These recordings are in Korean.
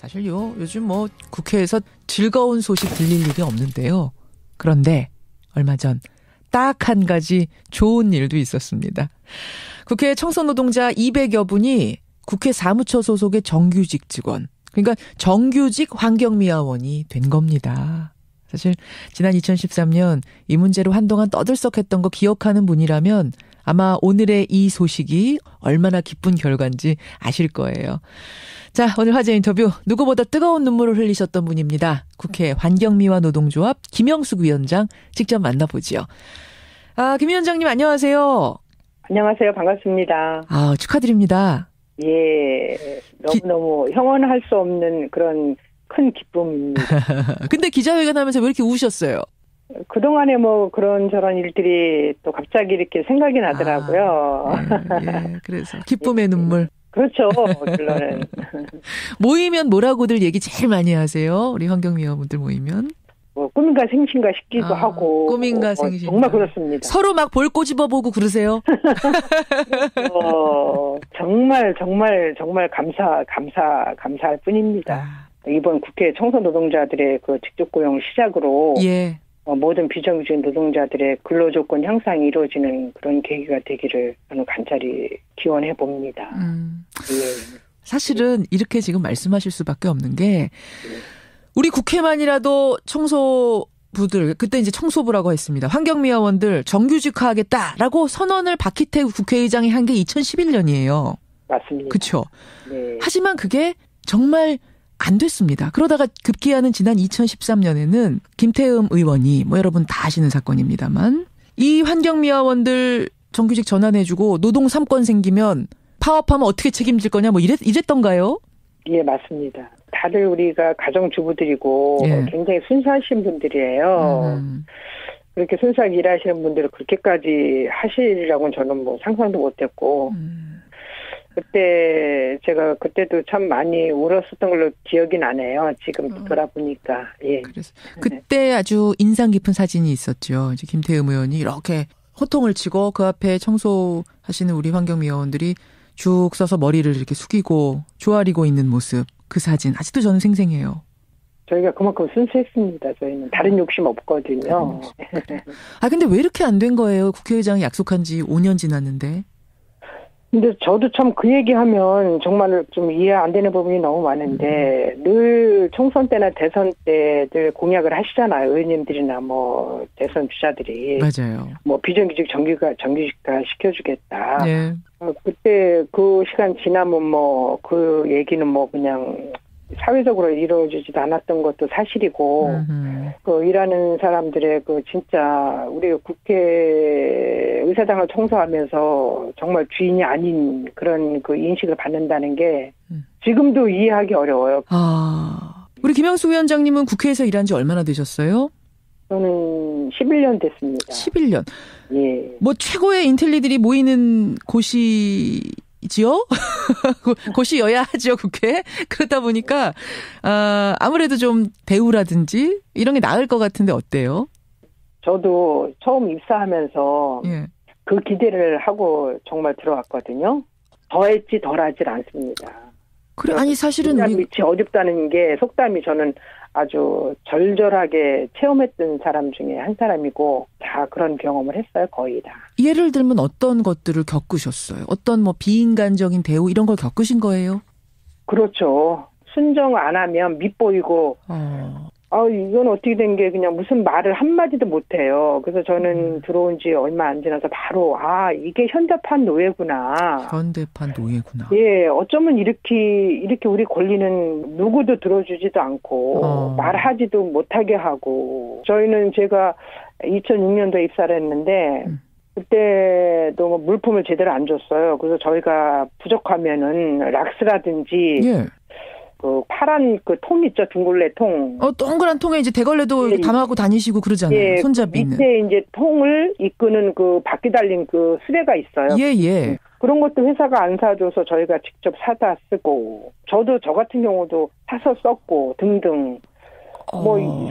사실요, 요즘 뭐 국회에서 즐거운 소식 들릴 일이 없는데요. 그런데 얼마 전 딱 한 가지 좋은 일도 있었습니다. 국회 청소노동자 200여 분이 국회 사무처 소속의 정규직 직원, 그러니까 정규직 환경미화원이 된 겁니다. 사실 지난 2013년 이 문제로 한동안 떠들썩했던 거 기억하는 분이라면 아마 오늘의 이 소식이 얼마나 기쁜 결과인지 아실 거예요. 자, 오늘 화제 인터뷰 누구보다 뜨거운 눈물을 흘리셨던 분입니다. 국회 환경미화 노동조합 김영숙 위원장 직접 만나보죠. 김 위원장님 안녕하세요. 안녕하세요. 반갑습니다. 축하드립니다. 예, 너무너무 형언할 수 없는 그런 큰 기쁨입니다. 근데 기자회견 하면서 왜 이렇게 우셨어요? 그동안에 뭐 그런저런 일들이 또 갑자기 이렇게 생각이 나더라고요. 예, 그래서 기쁨의 눈물. 그렇죠. 결론은. 모이면 뭐라고들 얘기 제일 많이 하세요? 우리 환경미화분들 모이면? 뭐 꿈인가 생신가 싶기도 하고. 꿈인가 생신가. 정말 그렇습니다. 서로 막 볼 꼬집어보고 그러세요? 정말 감사할 뿐입니다. 이번 국회 청소노동자들의 그 직접 고용 시작으로. 예. 모든 비정규직 노동자들의 근로조건 향상이 이루어지는 그런 계기가 되기를 저는 간절히 기원해 봅니다. 예. 사실은 이렇게 지금 말씀하실 수밖에 없는 게 우리 국회만이라도 청소부들, 그때 이제 청소부라고 했습니다. 환경미화원들 정규직화하겠다라고 선언을 박희태 국회의장이 한 게 2011년이에요. 맞습니다. 그렇죠. 네. 하지만 그게 정말 안 됐습니다. 그러다가 급기야는 지난 2013년에는 김태흠 의원이 여러분 다 아시는 사건입니다만 이 환경미화원들 정규직 전환해주고 노동 3권 생기면 파업하면 어떻게 책임질 거냐 이랬던가요? 예, 맞습니다. 다들 우리가 가정주부들이고 굉장히 순수하신 분들이에요. 그렇게 순수하게 일하시는 분들을 그렇게까지 하시리라고는 저는 상상도 못했고 제가 그때도 참 많이 울었었던 걸로 기억이 나네요. 지금 돌아보니까. 예. 그래서 그때 아주 인상 깊은 사진이 있었죠. 이제 김태흠 의원이 이렇게 호통을 치고 그 앞에 청소하시는 우리 환경미화원들이 쭉 서서 머리를 이렇게 숙이고 조아리고 있는 모습. 그 사진 아직도 저는 생생해요. 저희가 그만큼 순수했습니다. 저희는 다른 욕심 없거든요. 근데 왜 이렇게 안 된 거예요? 국회의장이 약속한 지 5년 지났는데. 근데 저도 참 그 얘기하면 정말 좀 이해 안 되는 부분이 너무 많은데 늘 총선 때나 대선 때 늘 공약을 하시잖아요. 의원님들이나 대선 주자들이. 맞아요. 비정규직 정규직화 시켜주겠다. 네. 그때 그 시간 지나면 그 얘기는 그냥 사회적으로 이루어지지도 않았던 것도 사실이고, 그 일하는 사람들의 진짜 우리 국회 의사당을 청소하면서 정말 주인이 아닌 그런 인식을 받는다는 게 지금도 이해하기 어려워요. 우리 김영숙 위원장님은 국회에서 일한 지 얼마나 되셨어요? 저는 11년 됐습니다. 11년. 예. 최고의 인텔리들이 모이는 곳이지요? 곳이어야 하죠, 국회. 그러다 보니까, 아무래도 좀 배우라든지 이런 게 나을 것 같은데 어때요? 저도 처음 입사하면서 그 기대를 하고 정말 들어왔거든요. 더했지 덜하지 않습니다. 그래, 사실은 밑이 어렵다는 게 속담이 저는 아주 절절하게 체험했던 사람 중에 한 사람이고 다 그런 경험을 했어요. 거의 다. 예를 들면 어떤 것들을 겪으셨어요? 어떤 비인간적인 대우 이런 걸 겪으신 거예요? 그렇죠. 순정 안 하면 밉보이고 이건 어떻게 된 게 그냥 무슨 말을 한마디도 못해요. 그래서 저는 들어온 지 얼마 안 지나서 바로 이게 현대판 노예구나. 현대판 노예구나. 예, 어쩌면 이렇게 우리 권리는 누구도 들어주지도 않고 말하지도 못하게 하고 저희는 제가 2006년도에 입사를 했는데 그때도 물품을 제대로 안 줬어요. 그래서 저희가 부족하면은 락스라든지 그 파란 통 있죠, 둥글레 통. 동그란 통에 이제 대걸레도 담아고 다니시고 그러잖아요. 손잡이 있는. 밑에 이제 통을 이끄는 그 바퀴 달린 그 수레가 있어요. 예. 그런 것도 회사가 안 사줘서 저희가 직접 사다 쓰고, 저도 저 같은 경우도 사서 썼고 등등.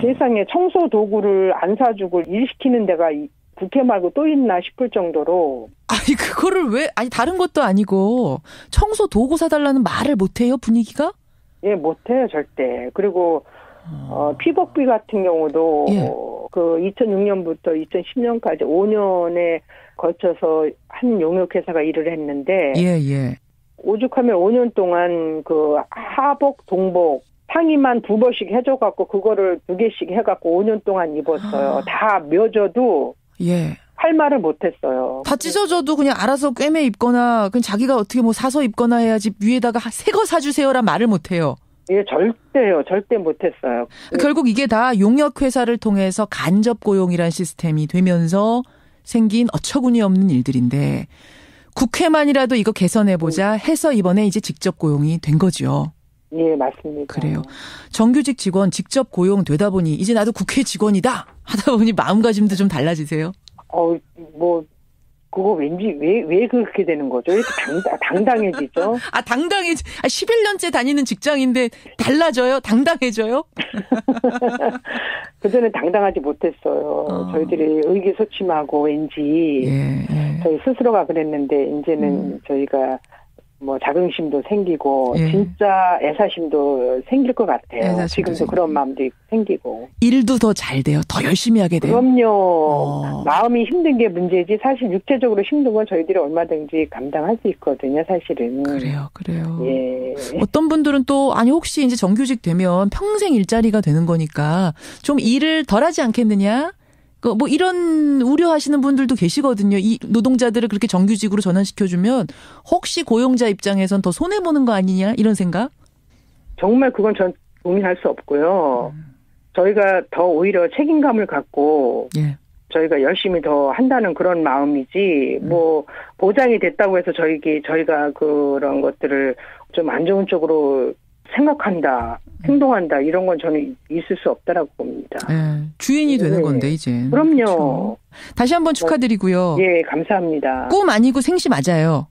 세상에 청소 도구를 안 사주고 일 시키는 데가 국회 말고 또 있나 싶을 정도로. 그거를 왜? 다른 것도 아니고 청소 도구 사달라는 말을 못해요, 분위기가? 예, 못해요, 절대. 그리고, 피복비 같은 경우도, 예. 그 2006년부터 2010년까지 5년에 거쳐서 한 용역회사가 일을 했는데, 예, 예. 오죽하면 5년 동안 그 하복, 동복, 상의만 2벌씩 해줘갖고, 그거를 2개씩 해갖고 5년 동안 입었어요. 다 묘져도, 예. 할 말을 못했어요. 다 찢어져도 그냥 알아서 꿰매 입거나, 그냥 자기가 어떻게 뭐 사서 입거나 해야지 위에다가 새 거 사주세요란 말을 못해요. 예, 절대요. 절대 못했어요. 결국 이게 다 용역회사를 통해서 간접 고용이란 시스템이 되면서 생긴 어처구니 없는 일들인데 국회만이라도 이거 개선해보자 해서 이번에 이제 직접 고용이 된 거죠. 예, 맞습니다. 그래요. 정규직 직원 직접 고용되다 보니 이제 나도 국회 직원이다 하다 보니 마음가짐도 좀 달라지세요? 그거 왠지 왜 그렇게 되는 거죠? 이렇게 당당해지죠? 당당해지. 11년째 다니는 직장인데 달라져요? 당당해져요? 그전에 당당하지 못했어요. 저희들이 의기소침하고 왠지 저희 스스로가 그랬는데 이제는 저희가 뭐 자긍심도 생기고 진짜 애사심도 생길 것 같아요. 지금도 그런 마음도 생기고. 일도 더 잘 돼요. 더 열심히 하게 돼요. 그럼요. 마음이 힘든 게 문제지 사실 육체적으로 힘든 건 저희들이 얼마든지 감당할 수 있거든요. 사실은. 그래요. 예. 어떤 분들은 또 아니 혹시 이제 정규직 되면 평생 일자리가 되는 거니까 좀 일을 덜 하지 않겠느냐? 뭐 이런 우려하시는 분들도 계시거든요. 이 노동자들을 그렇게 정규직으로 전환시켜주면 혹시 고용자 입장에선 더 손해보는 거 아니냐 이런 생각? 정말 그건 전 동의할 수 없고요. 저희가 더 오히려 책임감을 갖고 저희가 열심히 더 한다는 그런 마음이지 뭐 보장이 됐다고 해서 저희가 그런 것들을 좀 안 좋은 쪽으로 생각한다, 행동한다 이런 건 저는 있을 수 없다라고 봅니다. 주인이 되는 건데 이제. 그럼요. 그렇죠. 다시 한번 축하드리고요. 예, 감사합니다. 꿈 아니고 생시 맞아요.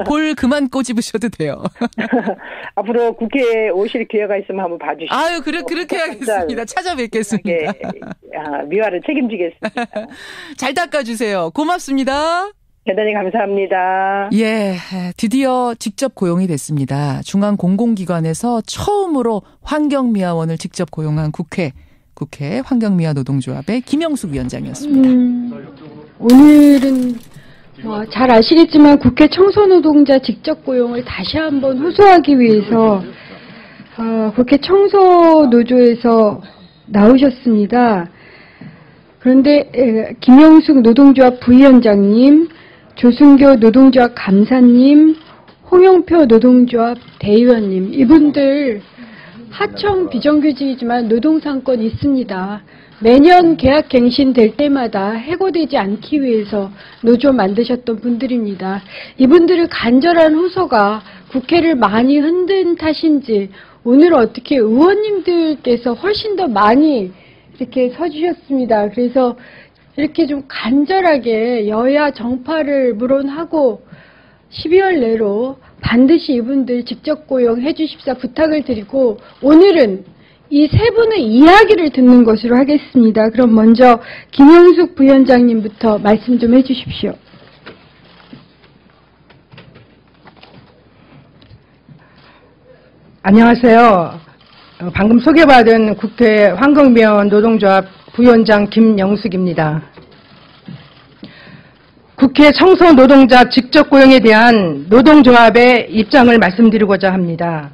볼 그만 꼬집으셔도 돼요. 앞으로 국회에 오실 기회가 있으면 한번 봐주시죠. 아유, 그렇게 하겠습니다. 찾아뵙겠습니다. 예, 미화를 책임지겠습니다. 잘 닦아주세요. 고맙습니다. 대단히 감사합니다. 예, 드디어 직접 고용이 됐습니다. 중앙공공기관에서 처음으로 환경미화원을 직접 고용한 국회 환경미화 노동조합의 김영숙 위원장이었습니다. 오늘은 잘 아시겠지만 국회 청소노동자 직접 고용을 다시 한번 호소하기 위해서 국회 청소노조에서 나오셨습니다. 그런데 김영숙 노동조합 부위원장님, 조승교 노동조합 감사님, 홍영표 노동조합 대의원님, 이분들 하청 비정규직이지만 노동상권 있습니다. 매년 계약갱신 될 때마다 해고되지 않기 위해서 노조 만드셨던 분들입니다. 이분들의 간절한 호소가 국회를 많이 흔든 탓인지 오늘 어떻게 의원님들께서 훨씬 더 많이 이렇게 서주셨습니다. 그래서 이렇게 좀 간절하게 여야 정파를 물론하고 12월 내로 반드시 이분들 직접 고용해 주십사 부탁을 드리고 오늘은 이 세 분의 이야기를 듣는 것으로 하겠습니다. 그럼 먼저 김영숙 부위원장님부터 말씀 좀 해주십시오. 안녕하세요. 방금 소개받은 국회 환경미화원 노동조합 부위원장 김영숙입니다. 국회 청소노동자 직접 고용에 대한 노동조합의 입장을 말씀드리고자 합니다.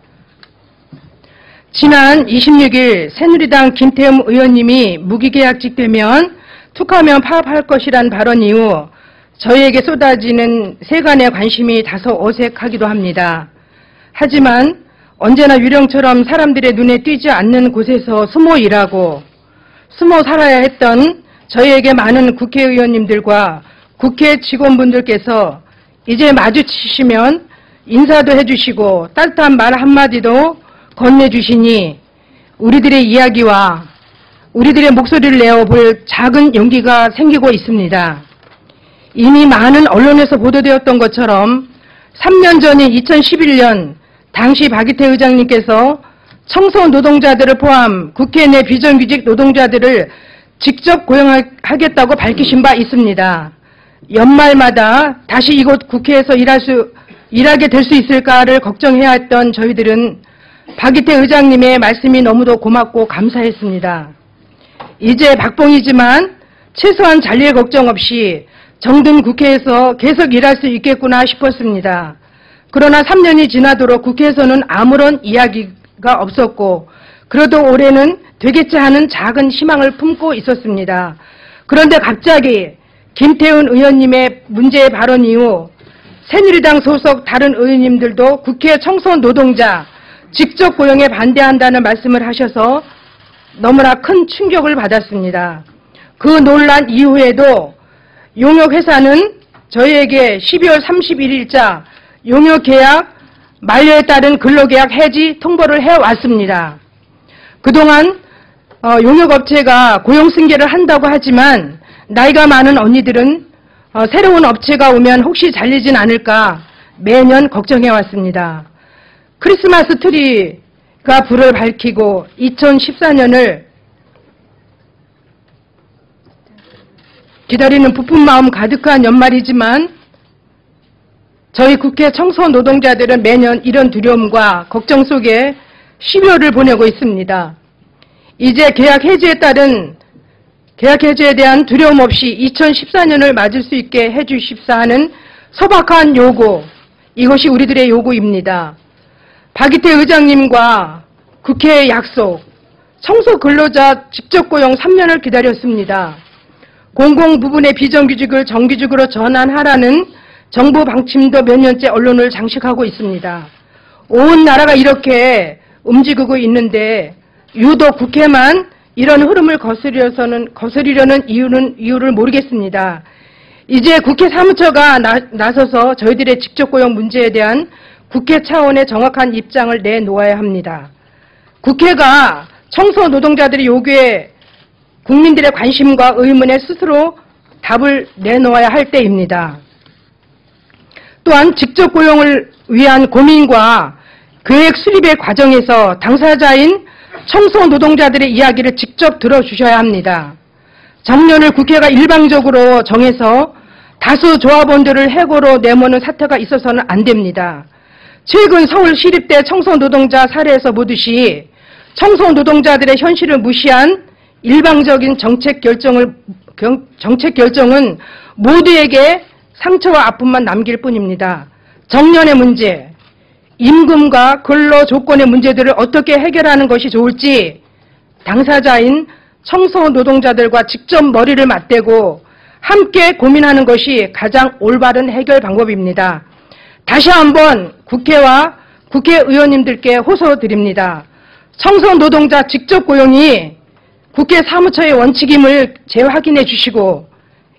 지난 26일 새누리당 김태흠 의원님이 무기계약직 되면 툭하면 파업할 것이란 발언 이후 저희에게 쏟아지는 세간의 관심이 다소 어색하기도 합니다. 하지만 언제나 유령처럼 사람들의 눈에 띄지 않는 곳에서 숨어 일하고 숨어 살아야 했던 저희에게 많은 국회의원님들과 국회 직원분들께서 이제 마주치시면 인사도 해주시고 따뜻한 말 한마디도 건네주시니 우리들의 이야기와 우리들의 목소리를 내어볼 작은 용기가 생기고 있습니다. 이미 많은 언론에서 보도되었던 것처럼 3년 전인 2011년 당시 박이태 의장님께서 청소 노동자들을 포함 국회 내 비정규직 노동자들을 직접 고용하겠다고 밝히신 바 있습니다. 연말마다 다시 이곳 국회에서 일할 수 일하게 될 수 있을까를 걱정해야 했던 저희들은 박이태 의장님의 말씀이 너무도 고맙고 감사했습니다. 이제 박봉이지만 최소한 잔일 걱정 없이 정든 국회에서 계속 일할 수 있겠구나 싶었습니다. 그러나 3년이 지나도록 국회에서는 아무런 이야기가 없었고 그래도 올해는 되겠지 하는 작은 희망을 품고 있었습니다. 그런데 갑자기 김태훈 의원님의 문제의 발언 이후 새누리당 소속 다른 의원님들도 국회 청소 노동자 직접 고용에 반대한다는 말씀을 하셔서 너무나 큰 충격을 받았습니다. 그 논란 이후에도 용역회사는 저희에게 12월 31일자 용역계약 만료에 따른 근로계약 해지 통보를 해왔습니다. 그동안 용역업체가 고용승계를 한다고 하지만 나이가 많은 언니들은 새로운 업체가 오면 혹시 잘리진 않을까 매년 걱정해왔습니다. 크리스마스 트리가 불을 밝히고 2014년을 기다리는 부푼 마음 가득한 연말이지만 저희 국회 청소 노동자들은 매년 이런 두려움과 걱정 속에 12월을 보내고 있습니다. 이제 계약 해지에 대한 두려움 없이 2014년을 맞을 수 있게 해주십사 하는 소박한 요구, 이것이 우리들의 요구입니다. 박이태 의장님과 국회의 약속, 청소 근로자 직접 고용 3년을 기다렸습니다. 공공 부분의 비정규직을 정규직으로 전환하라는 정부 방침도 몇 년째 언론을 장식하고 있습니다. 온 나라가 이렇게 움직이고 있는데 유독 국회만 이런 흐름을 거스리려는 이유를 모르겠습니다. 이제 국회 사무처가 나서서 저희들의 직접 고용 문제에 대한 국회 차원의 정확한 입장을 내놓아야 합니다. 국회가 청소 노동자들의 요구에 국민들의 관심과 의문에 스스로 답을 내놓아야 할 때입니다. 또한 직접 고용을 위한 고민과 계획 수립의 과정에서 당사자인 청소 노동자들의 이야기를 직접 들어주셔야 합니다. 정년을 국회가 일방적으로 정해서 다수 조합원들을 해고로 내모는 사태가 있어서는 안 됩니다. 최근 서울시립대 청소 노동자 사례에서 보듯이 청소 노동자들의 현실을 무시한 일방적인 정책 결정은 모두에게 상처와 아픔만 남길 뿐입니다. 정년의 문제, 임금과 근로 조건의 문제들을 어떻게 해결하는 것이 좋을지 당사자인 청소 노동자들과 직접 머리를 맞대고 함께 고민하는 것이 가장 올바른 해결 방법입니다. 다시 한번 국회와 국회의원님들께 호소드립니다. 청소 노동자 직접 고용이 국회 사무처의 원칙임을 재확인해 주시고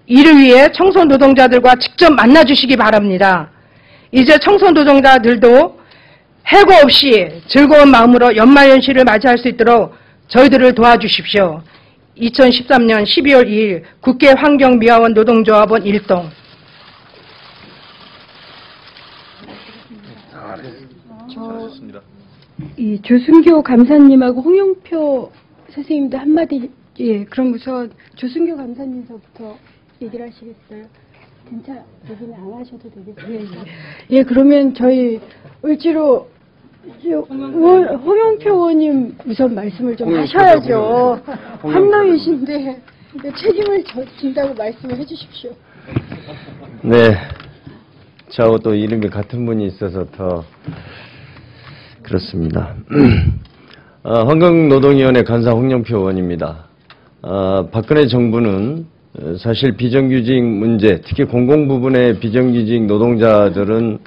이를 위해 청소 노동자들과 직접 만나 주시기 바랍니다. 이제 청소 노동자들도 해고 없이 즐거운 마음으로 연말연시를 맞이할 수 있도록 저희들을 도와주십시오. 2013년 12월 2일 국회 환경미화원 노동조합원 1동. 이 조순교 감사님하고 홍영표 선생님도 한마디, 예, 그럼 우선 조순교 감사님서부터 얘기를 하시겠어요? 얘기는 안 하셔도 되겠어요. 예, 그러면 저희 을지로 홍영표 의원님 우선 말씀을 좀 하셔야죠. 한명이신데 책임을 진다고 말씀을 해주십시오. 네, 저하고 또 이름이 같은 분이 있어서 더 그렇습니다. 환경노동위원회 간사 홍영표 의원입니다. 박근혜 정부는 사실 비정규직 문제, 특히 공공부문의 비정규직 노동자들은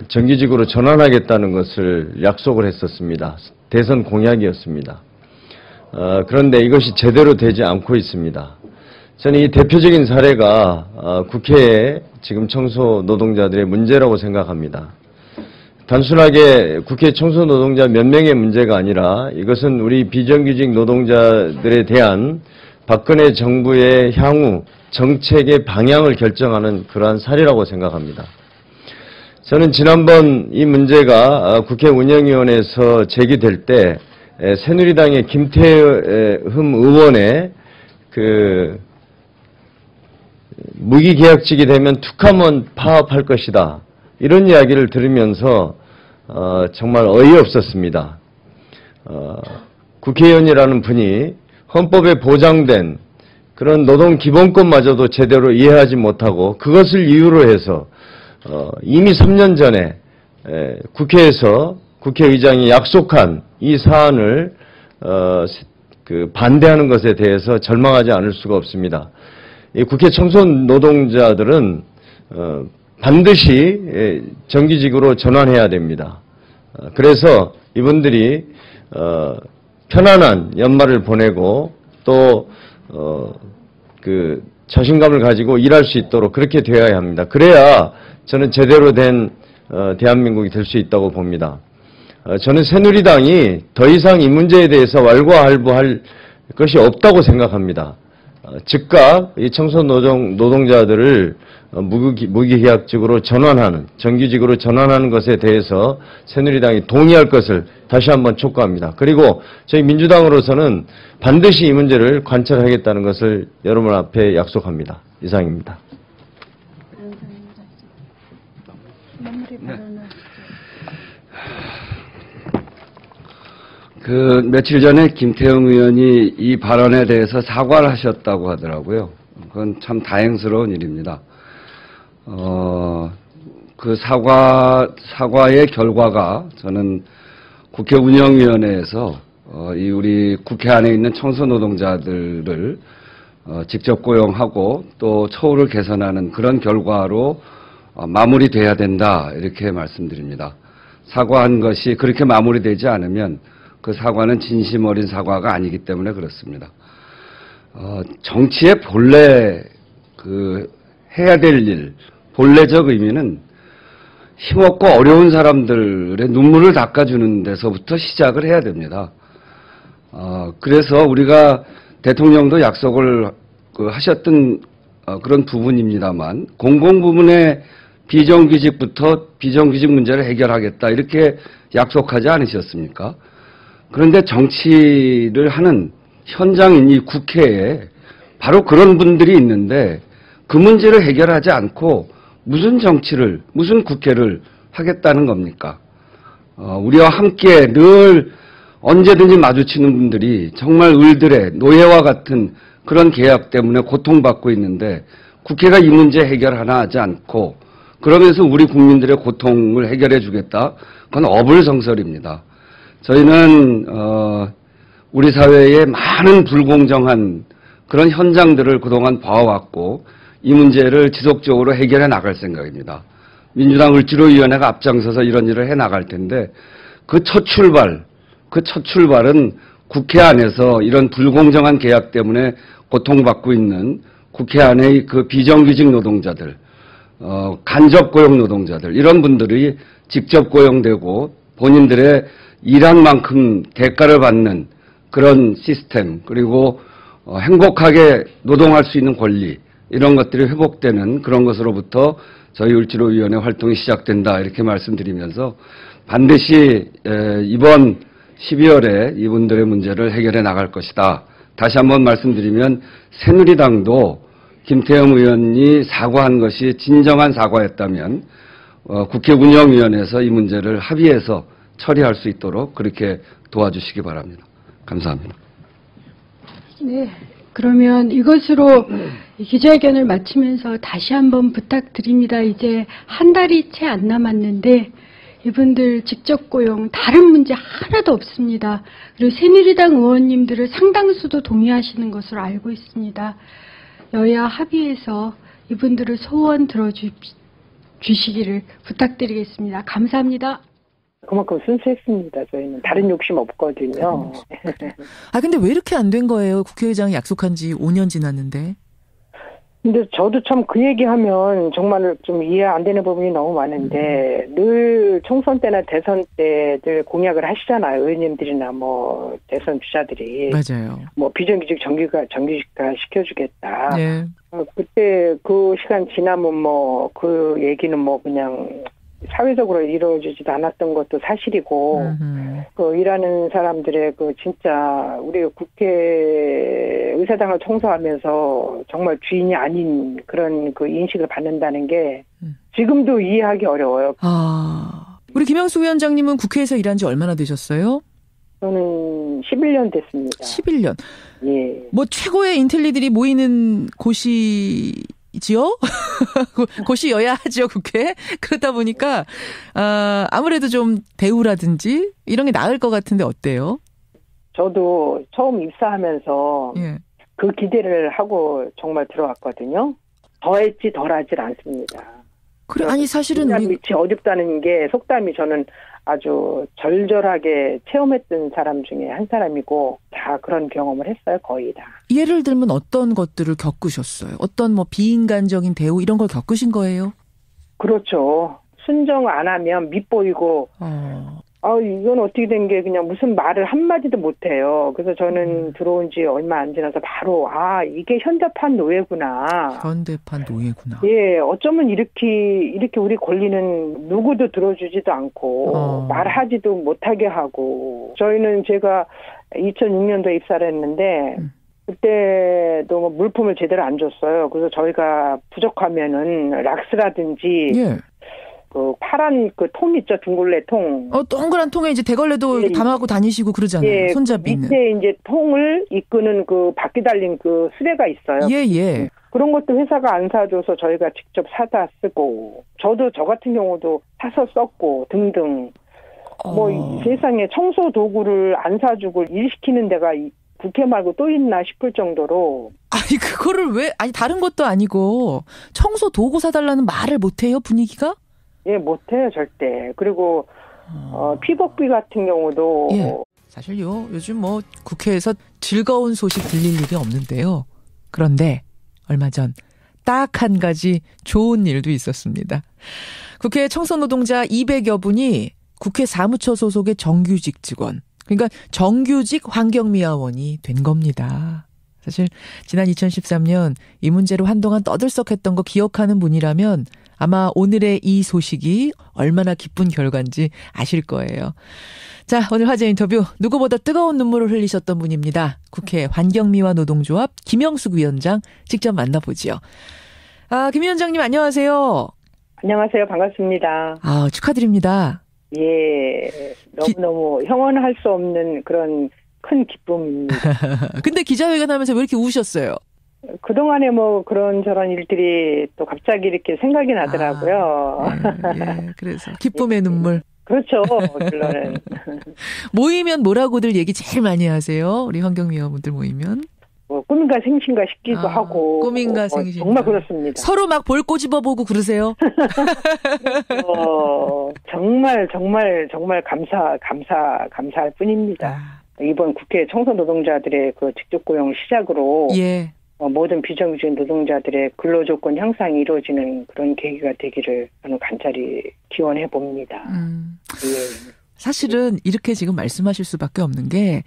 정규직으로 전환하겠다는 것을 약속을 했었습니다. 대선 공약이었습니다. 그런데 이것이 제대로 되지 않고 있습니다. 저는 이 대표적인 사례가 국회의 지금 청소 노동자들의 문제라고 생각합니다. 단순하게 국회 청소 노동자 몇 명의 문제가 아니라 이것은 우리 비정규직 노동자들에 대한 박근혜 정부의 향후 정책의 방향을 결정하는 그러한 사례라고 생각합니다. 저는 지난번 이 문제가 국회 운영위원회에서 제기될 때 새누리당의 김태흠 의원의 무기계약직이 되면 툭하면 파업할 것이다. 이런 이야기를 들으면서 정말 어이없었습니다. 국회의원이라는 분이 헌법에 보장된 그런 노동 기본권마저도 제대로 이해하지 못하고 그것을 이유로 해서 이미 3년 전에 국회에서 국회의장이 약속한 이 사안을 반대하는 것에 대해서 절망하지 않을 수가 없습니다. 이 국회 청소년 노동자들은 반드시 정규직으로 전환해야 됩니다. 그래서 이분들이 편안한 연말을 보내고 또 자신감을 가지고 일할 수 있도록 그렇게 되어야 합니다. 그래야 저는 제대로 된 대한민국이 될 수 있다고 봅니다. 저는 새누리당이 더 이상 이 문제에 대해서 왈가왈부할 것이 없다고 생각합니다. 즉각 이 청소년 노동자들을 무기계약직으로 전환하는, 정규직으로 전환하는 것에 대해서 새누리당이 동의할 것을 다시 한번 촉구합니다. 그리고 저희 민주당으로서는 반드시 이 문제를 관철하겠다는 것을 여러분 앞에 약속합니다. 이상입니다. 며칠 전에 김태형 의원이 이 발언에 대해서 사과를 하셨다고 하더라고요. 그건 참 다행스러운 일입니다. 그 사과의 결과가 저는 국회 운영위원회에서 이 우리 국회 안에 있는 청소노동자들을 직접 고용하고 또 처우를 개선하는 그런 결과로 마무리돼야 된다 이렇게 말씀드립니다. 사과한 것이 그렇게 마무리되지 않으면 그 사과는 진심 어린 사과가 아니기 때문에 그렇습니다. 정치의 본래 해야 될 일, 본래적 의미는 힘없고 어려운 사람들의 눈물을 닦아주는 데서부터 시작을 해야 됩니다. 그래서 우리가 대통령도 약속을 하셨던 그런 부분입니다만 공공부문의 비정규직부터 비정규직 문제를 해결하겠다 이렇게 약속하지 않으셨습니까? 그런데 정치를 하는 현장인 이 국회에 바로 그런 분들이 있는데 그 문제를 해결하지 않고 무슨 정치를, 무슨 국회를 하겠다는 겁니까? 우리와 함께 늘 언제든지 마주치는 분들이 정말 을들의 노예와 같은 그런 계약 때문에 고통받고 있는데 국회가 이 문제 해결하나 하지 않고 그러면서 우리 국민들의 고통을 해결해 주겠다? 그건 어불성설입니다. 저희는 우리 사회에 많은 불공정한 그런 현장들을 그동안 봐왔고 이 문제를 지속적으로 해결해 나갈 생각입니다. 민주당 을지로위원회가 앞장서서 이런 일을 해 나갈 텐데 그 첫 출발은 국회 안에서 이런 불공정한 계약 때문에 고통받고 있는 국회 안의 그 비정규직 노동자들, 간접 고용 노동자들 이런 분들이 직접 고용되고 본인들의 일한 만큼 대가를 받는 그런 시스템 그리고 행복하게 노동할 수 있는 권리 이런 것들이 회복되는 그런 것으로부터 저희 을지로위원회 활동이 시작된다 이렇게 말씀드리면서 반드시 이번 12월에 이분들의 문제를 해결해 나갈 것이다. 다시 한번 말씀드리면 새누리당도 김태형 의원이 사과한 것이 진정한 사과였다면 국회 운영위원회에서 이 문제를 합의해서 처리할 수 있도록 그렇게 도와주시기 바랍니다. 감사합니다. 네, 그러면 이것으로 기자회견을 마치면서 다시 한번 부탁드립니다. 이제 한 달이 채 안 남았는데 이분들 직접 고용 다른 문제 하나도 없습니다. 그리고 새누리당 의원님들을 상당수도 동의하시는 것으로 알고 있습니다. 여야 합의해서 이분들을 소원 들어주시기를 부탁드리겠습니다. 감사합니다. 그만큼 순수했습니다. 저희는 다른 욕심 없거든요. 근데 왜 이렇게 안 된 거예요? 국회의장이 약속한 지 5년 지났는데. 근데 저도 참 그 얘기하면 정말 좀 이해 안 되는 부분이 너무 많은데 늘 총선 때나 대선 때 늘 공약을 하시잖아요. 의원님들이나 뭐 대선 주자들이. 맞아요. 뭐 비정규직 정규직화 시켜주겠다. 네. 그때 그 시간 지나면 뭐 그 얘기는 뭐 그냥 사회적으로 이루어지지도 않았던 것도 사실이고, 그 일하는 사람들의 그 진짜 우리 국회 의사당을 청소하면서 정말 주인이 아닌 그런 그 인식을 받는다는 게 지금도 이해하기 어려워요. 우리 김영수 위원장님은 국회에서 일한 지 얼마나 되셨어요? 저는 11년 됐습니다. 11년. 예. 뭐 최고의 인텔리들이 모이는 곳이지요? 곳이어야 하죠, 국회. 그러다 보니까 아무래도 좀 대우라든지 이런 게 나을 것 같은데 어때요? 저도 처음 입사하면서 예. 그 기대를 하고 정말 들어왔거든요. 더했지 덜하지 않습니다. 그래, 아니 사실은 밑이 어렵다는 게 속담이 저는 아주 절절하게 체험했던 사람 중에 한 사람이고 다 그런 경험을 했어요. 거의 다. 예를 들면 어떤 것들을 겪으셨어요? 어떤 뭐 비인간적인 대우 이런 걸 겪으신 거예요? 그렇죠. 순정 안 하면 밉보이고 이건 어떻게 된 게 그냥 무슨 말을 한마디도 못해요. 그래서 저는 들어온 지 얼마 안 지나서 바로 이게 현대판 노예구나. 현대판 노예구나. 예, 어쩌면 이렇게 우리 권리는 누구도 들어주지도 않고 말하지도 못하게 하고 저희는 제가 2006년도에 입사를 했는데 그때도 뭐 물품을 제대로 안 줬어요. 그래서 저희가 부족하면은 락스라든지 예. 그 파란 그 통 있죠, 둥글레 통. 동그란 통에 이제 대걸레도 담아갖고 다니시고 그러잖아요. 예, 손잡이 있는. 밑에 이제 통을 이끄는 그 바퀴 달린 그 수레가 있어요. 예. 그런 것도 회사가 안 사줘서 저희가 직접 사다 쓰고, 저도 저 같은 경우도 사서 썼고 등등. 뭐 세상에 청소 도구를 안 사주고 일 시키는 데가 국회 말고 또 있나 싶을 정도로. 아니 그거를 왜? 아니 다른 것도 아니고 청소 도구 사달라는 말을 못해요, 분위기가? 예, 못해요, 절대. 그리고, 피복비 같은 경우도. 예. 사실요, 요즘 뭐 국회에서 즐거운 소식 들릴 일이 없는데요. 그런데 얼마 전 딱 한 가지 좋은 일도 있었습니다. 국회 청소노동자 200여 분이 국회 사무처 소속의 정규직 직원, 그러니까 정규직 환경미화원이 된 겁니다. 사실 지난 2013년 이 문제로 한동안 떠들썩했던 거 기억하는 분이라면 아마 오늘의 이 소식이 얼마나 기쁜 결과인지 아실 거예요. 자, 오늘 화제 인터뷰 누구보다 뜨거운 눈물을 흘리셨던 분입니다. 국회 환경미화 노동조합 김영숙 위원장 직접 만나보지요. 김 위원장님 안녕하세요. 안녕하세요. 반갑습니다. 축하드립니다. 예, 너무너무 형언할 수 없는 그런 큰 기쁨입니다. 근데 기자회견 하면서 왜 이렇게 우셨어요? 그동안에 뭐 그런저런 일들이 또 갑자기 이렇게 생각이 나더라고요. 예, 그래서 기쁨의 눈물. 그렇죠. 물론은. 모이면 뭐라고들 얘기 제일 많이 하세요? 우리 환경미화분들 모이면. 뭐 꿈인가 생신가 싶기도 하고. 꿈인가 생신가. 정말 그렇습니다. 서로 막 볼 꼬집어보고 그러세요? 정말 감사할 뿐입니다. 이번 국회 청소노동자들의 그 직접고용 시작으로. 예. 모든 비정규직 노동자들의 근로조건 향상이 이루어지는 그런 계기가 되기를 저는 간절히 기원해 봅니다. 예. 사실은 이렇게 지금 말씀하실 수밖에 없는 게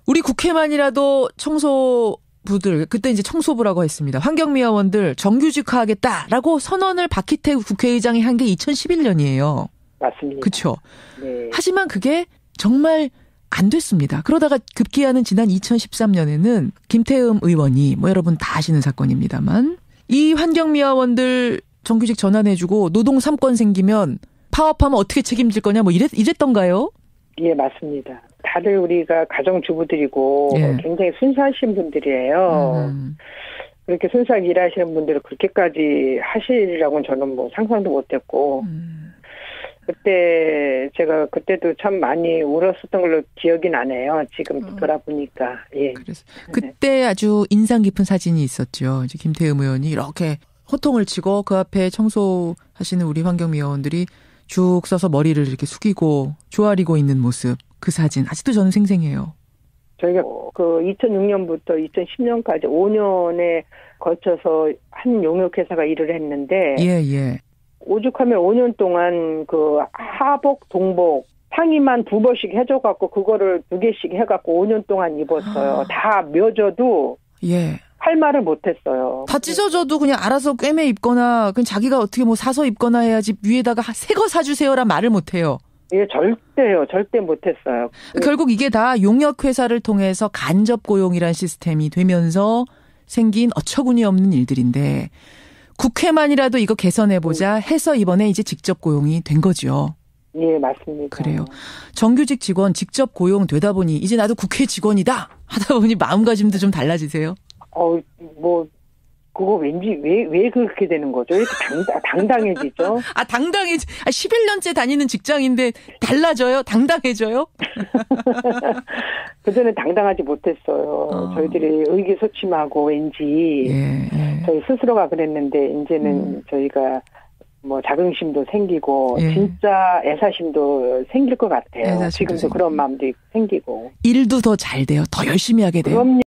우리 국회만이라도 청소부들 그때 이제 청소부라고 했습니다. 환경미화원들 정규직화하겠다라고 선언을 박희태 국회의장이 한 게 2011년이에요. 맞습니다. 그렇죠. 네. 하지만 그게 정말 안 됐습니다. 그러다가 급기야는 지난 2013년에는 김태흠 의원이 뭐 여러분 다 아시는 사건입니다만 이 환경미화원들 정규직 전환해주고 노동 3권 생기면 파업하면 어떻게 책임질 거냐 뭐 이랬던가요? 예, 맞습니다. 다들 우리가 가정주부들이고 굉장히 순수하신 분들이에요. 그렇게 순수하게 일하시는 분들을 그렇게까지 하시리라고는 저는 뭐 상상도 못했고 그때도 참 많이 울었었던 걸로 기억이 나네요. 지금 돌아보니까. 예. 그래서 그때 아주 인상 깊은 사진이 있었죠. 이제 김태흠 의원이 이렇게 호통을 치고 그 앞에 청소하시는 우리 환경미화원들이 쭉 서서 머리를 이렇게 숙이고 조아리고 있는 모습. 그 사진 아직도 저는 생생해요. 저희가 그 2006년부터 2010년까지 5년에 거쳐서 한 용역회사가 일을 했는데. 예. 오죽하면 5년 동안 그 하복, 동복, 상의만 2번씩 해줘갖고 그거를 2개씩 해갖고 5년 동안 입었어요. 다 며져도 할 말을 못했어요. 다 찢어져도 그냥 알아서 꿰매 입거나 그냥 자기가 어떻게 뭐 사서 입거나 해야지 위에다가 새 거 사주세요란 말을 못해요. 예, 절대 못했어요. 결국 이게 다 용역회사를 통해서 간접 고용이란 시스템이 되면서 생긴 어처구니 없는 일들인데 국회만이라도 이거 개선해보자 해서 이번에 이제 직접 고용이 된 거죠. 예, 맞습니다. 그래요. 정규직 직원 직접 고용되다 보니 이제 나도 국회 직원이다 하다 보니 마음가짐도 좀 달라지세요? 그거 왠지 왜 그렇게 되는 거죠? 이렇게 당당해지죠? 당당해지. 11년째 다니는 직장인데 달라져요? 당당해져요? 그전에 당당하지 못했어요. 저희들이 의기소침하고 왠지 저희 스스로가 그랬는데 이제는 저희가 뭐 자긍심도 생기고 진짜 애사심도 생길 것 같아요. 지금도 그런 마음도 생기고. 일도 더 잘 돼요. 더 열심히 하게 돼요. 그럼요.